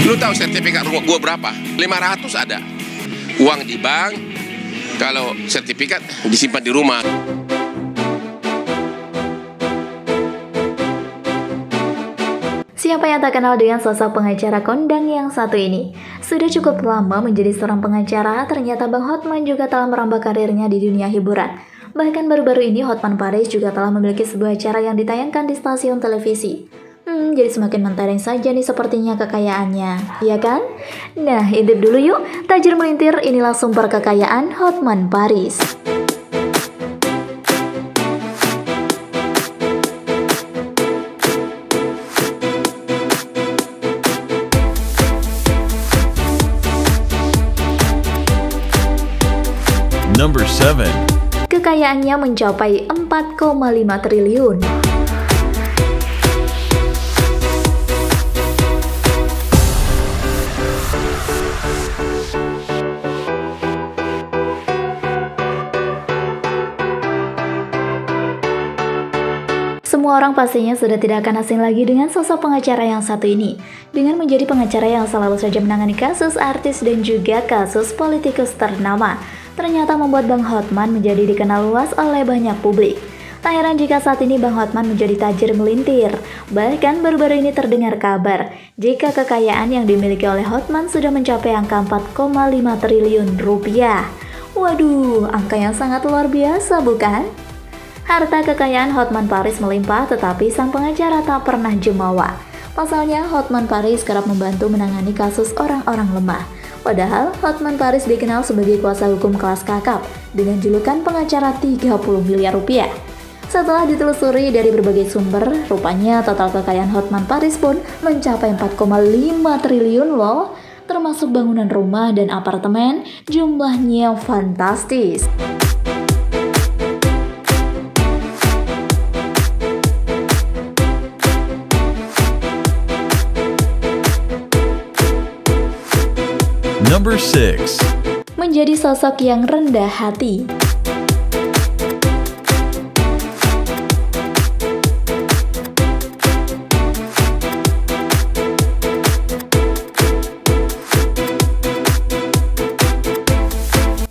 Lu tahu sertifikat rumah gua berapa? 500 ada. Uang di bank, kalau sertifikat disimpan di rumah. Siapa yang tak kenal dengan sosok pengacara kondang yang satu ini? Sudah cukup lama menjadi seorang pengacara, ternyata Bang Hotman juga telah merambah karirnya di dunia hiburan. Bahkan baru-baru ini Hotman Paris juga telah memiliki sebuah acara yang ditayangkan di stasiun televisi. Jadi semakin mentereng saja nih sepertinya kekayaannya, iya kan? Nah, intip dulu yuk, tajir melintir, inilah sumber kekayaan Hotman Paris. Number 7. Kekayaannya mencapai 4,5 triliun. Semua orang pastinya sudah tidak akan asing lagi dengan sosok pengacara yang satu ini. Dengan menjadi pengacara yang selalu saja menangani kasus artis dan juga kasus politikus ternama, ternyata membuat Bang Hotman menjadi dikenal luas oleh banyak publik. Tak heran jika saat ini Bang Hotman menjadi tajir melintir. Bahkan baru-baru ini terdengar kabar jika kekayaan yang dimiliki oleh Hotman sudah mencapai angka 4,5 triliun rupiah. Waduh, angka yang sangat luar biasa bukan? Harta kekayaan Hotman Paris melimpah, tetapi sang pengacara tak pernah jemawa. Pasalnya, Hotman Paris kerap membantu menangani kasus orang-orang lemah. Padahal, Hotman Paris dikenal sebagai kuasa hukum kelas kakap dengan julukan pengacara 30 miliar rupiah. Setelah ditelusuri dari berbagai sumber, rupanya total kekayaan Hotman Paris pun mencapai 4,5 triliun loh. Termasuk bangunan rumah dan apartemen, jumlahnya fantastis. Number 6. Menjadi sosok yang rendah hati.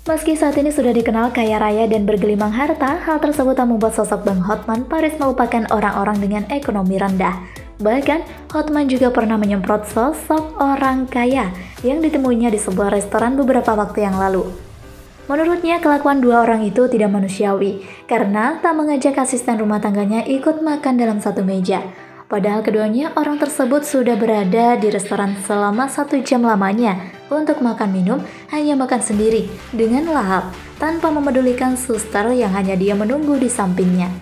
Meski saat ini sudah dikenal kaya raya dan bergelimang harta, hal tersebut tak membuat sosok Bang Hotman Paris melupakan orang-orang dengan ekonomi rendah. Bahkan, Hotman juga pernah menyemprot sosok orang kaya yang ditemuinya di sebuah restoran beberapa waktu yang lalu. Menurutnya, kelakuan dua orang itu tidak manusiawi karena tak mengajak asisten rumah tangganya ikut makan dalam satu meja. Padahal keduanya orang tersebut sudah berada di restoran selama 1 jam lamanya untuk makan minum, hanya makan sendiri dengan lahap tanpa memedulikan suster yang hanya dia menunggu di sampingnya.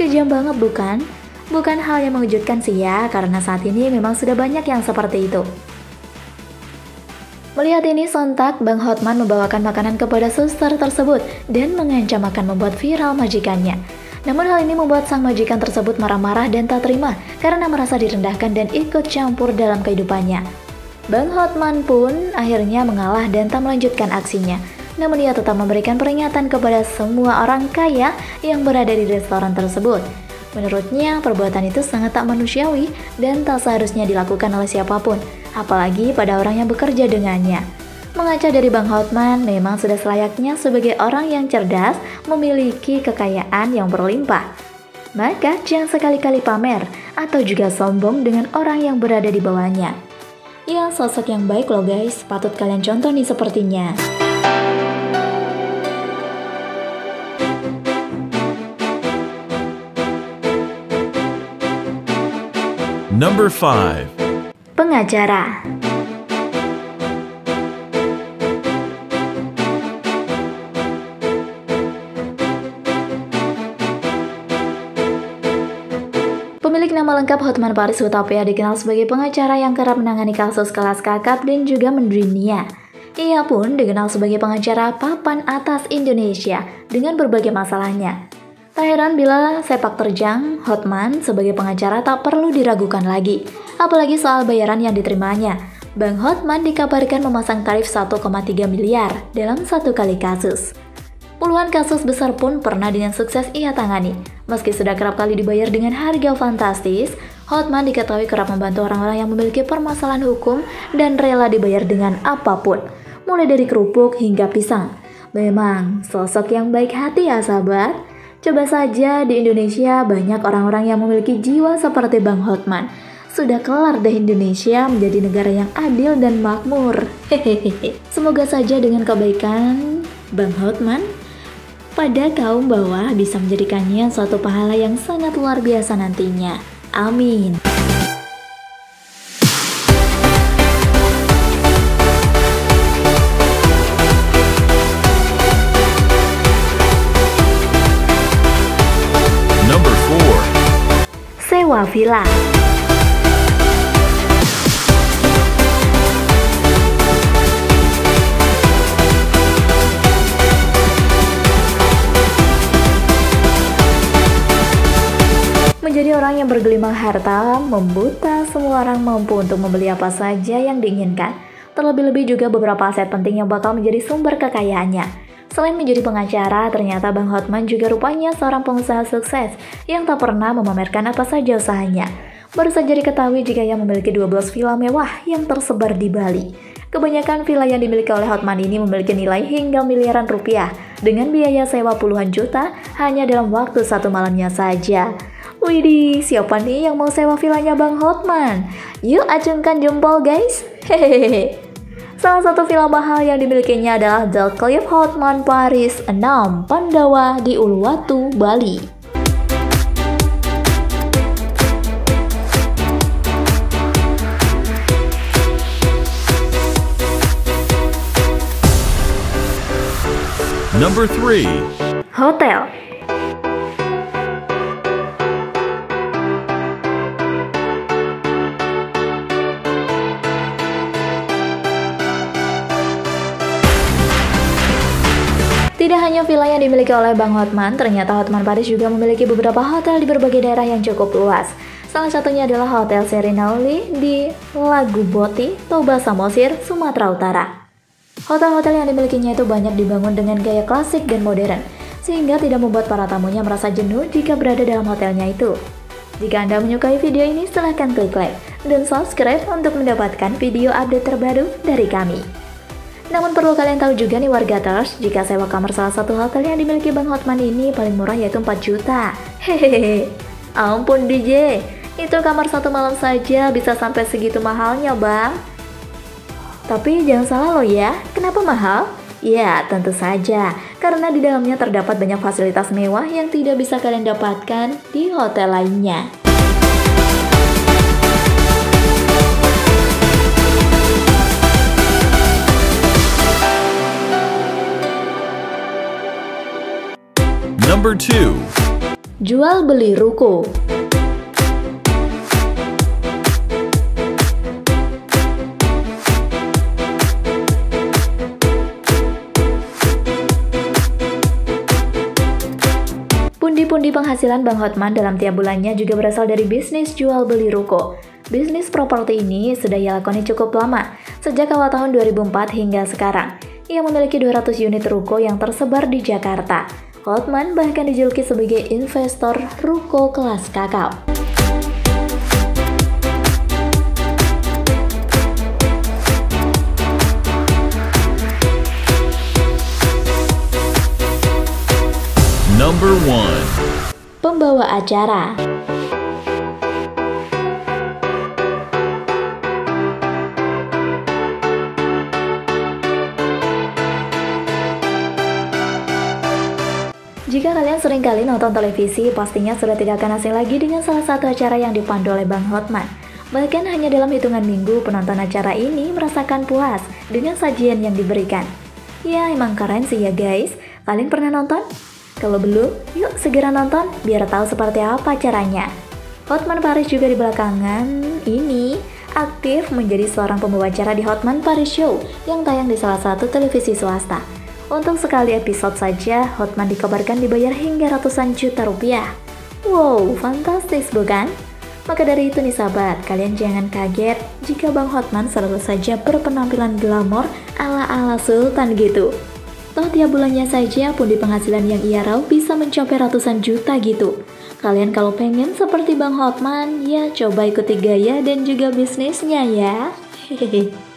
Kejam banget bukan? Bukan hal yang mengejutkan sih ya, karena saat ini memang sudah banyak yang seperti itu. Melihat ini sontak, Bang Hotman membawakan makanan kepada suster tersebut dan mengancam akan membuat viral majikannya. Namun hal ini membuat sang majikan tersebut marah-marah dan tak terima karena merasa direndahkan dan ikut campur dalam kehidupannya. Bang Hotman pun akhirnya mengalah dan tak melanjutkan aksinya. Namun ia tetap memberikan peringatan kepada semua orang kaya yang berada di restoran tersebut. Menurutnya, perbuatan itu sangat tak manusiawi dan tak seharusnya dilakukan oleh siapapun, apalagi pada orang yang bekerja dengannya. Mengaca dari Bang Hotman, memang sudah selayaknya sebagai orang yang cerdas memiliki kekayaan yang berlimpah. Maka jangan sekali-kali pamer atau juga sombong dengan orang yang berada di bawahnya. Ya, sosok yang baik loh guys, patut kalian contoh nih sepertinya. Number 5. Pengacara. Pemilik nama lengkap Hotman Paris Hutapea dikenal sebagai pengacara yang kerap menangani kasus kelas kakap dan juga mendunia. Ia pun dikenal sebagai pengacara papan atas Indonesia dengan berbagai masalahnya. Tak heran bila sepak terjang Hotman sebagai pengacara tak perlu diragukan lagi, apalagi soal bayaran yang diterimanya. Bang Hotman dikabarkan memasang tarif 1,3 miliar dalam satu kali kasus. Puluhan kasus besar pun pernah dengan sukses ia tangani. Meski sudah kerap kali dibayar dengan harga fantastis, Hotman diketahui kerap membantu orang-orang yang memiliki permasalahan hukum dan rela dibayar dengan apapun, mulai dari kerupuk hingga pisang. Memang sosok yang baik hati ya sahabat. Coba saja di Indonesia banyak orang-orang yang memiliki jiwa seperti Bang Hotman. Sudah kelar deh Indonesia menjadi negara yang adil dan makmur. Hehehe. Semoga saja dengan kebaikan Bang Hotman pada kaum bawah bisa menjadikannya suatu pahala yang sangat luar biasa nantinya. Amin. Number 4. Sewa villa. Menjadi orang yang bergelimang harta, membuta semua orang mampu untuk membeli apa saja yang diinginkan. Terlebih-lebih juga beberapa aset penting yang bakal menjadi sumber kekayaannya. Selain menjadi pengacara, ternyata Bang Hotman juga rupanya seorang pengusaha sukses yang tak pernah memamerkan apa saja usahanya. Baru saja diketahui jika ia memiliki 12 villa mewah yang tersebar di Bali. Kebanyakan villa yang dimiliki oleh Hotman ini memiliki nilai hingga miliaran rupiah dengan biaya sewa puluhan juta hanya dalam waktu satu malamnya saja. Widih, siapa nih yang mau sewa villanya Bang Hotman? Yuk acungkan jempol guys. Hehehe. Salah satu villa mahal yang dimilikinya adalah The Cliff Hotman Paris 6 Pandawa di Uluwatu, Bali. Number 3. Hotel. Tidak hanya villa yang dimiliki oleh Bang Hotman, ternyata Hotman Paris juga memiliki beberapa hotel di berbagai daerah yang cukup luas. Salah satunya adalah Hotel Serinauli di Laguboti, Toba Samosir, Sumatera Utara. Hotel-hotel yang dimilikinya itu banyak dibangun dengan gaya klasik dan modern, sehingga tidak membuat para tamunya merasa jenuh jika berada dalam hotelnya itu. Jika Anda menyukai video ini, silahkan klik like dan subscribe untuk mendapatkan video update terbaru dari kami. Namun perlu kalian tahu juga nih wargaters, jika sewa kamar salah satu hotel yang dimiliki Bang Hotman ini paling murah yaitu 4 juta. Hehehe. Ampun DJ, itu kamar satu malam saja bisa sampai segitu mahalnya Bang. Tapi jangan salah loh ya, kenapa mahal? Ya tentu saja, karena di dalamnya terdapat banyak fasilitas mewah yang tidak bisa kalian dapatkan di hotel lainnya. Number 2. Jual beli ruko. Pundi-pundi penghasilan Bang Hotman dalam tiap bulannya juga berasal dari bisnis jual beli ruko. Bisnis properti ini sudah ia lakoni cukup lama, sejak awal tahun 2004 hingga sekarang. Ia memiliki 200 unit ruko yang tersebar di Jakarta. Hotman bahkan dijuluki sebagai investor ruko kelas kakap. Number 1. Pembawa acara. Jika kalian sering kali nonton televisi, pastinya sudah tidak akan asing lagi dengan salah satu acara yang dipandu oleh Bang Hotman. Bahkan hanya dalam hitungan minggu, penonton acara ini merasakan puas dengan sajian yang diberikan. Ya, emang keren sih ya guys. Kalian pernah nonton? Kalau belum, yuk segera nonton biar tahu seperti apa caranya. Hotman Paris juga di belakangan ini aktif menjadi seorang pembawa acara di Hotman Paris Show yang tayang di salah satu televisi swasta. Untuk sekali episode saja, Hotman dikabarkan dibayar hingga ratusan juta rupiah. Wow, fantastis bukan? Maka dari itu nih sahabat, kalian jangan kaget jika Bang Hotman selalu saja berpenampilan glamor ala-ala sultan gitu. Toh tiap bulannya saja pundi penghasilan yang ia raup bisa mencapai ratusan juta gitu. Kalian kalau pengen seperti Bang Hotman, ya coba ikuti gaya dan juga bisnisnya ya. Hehehe.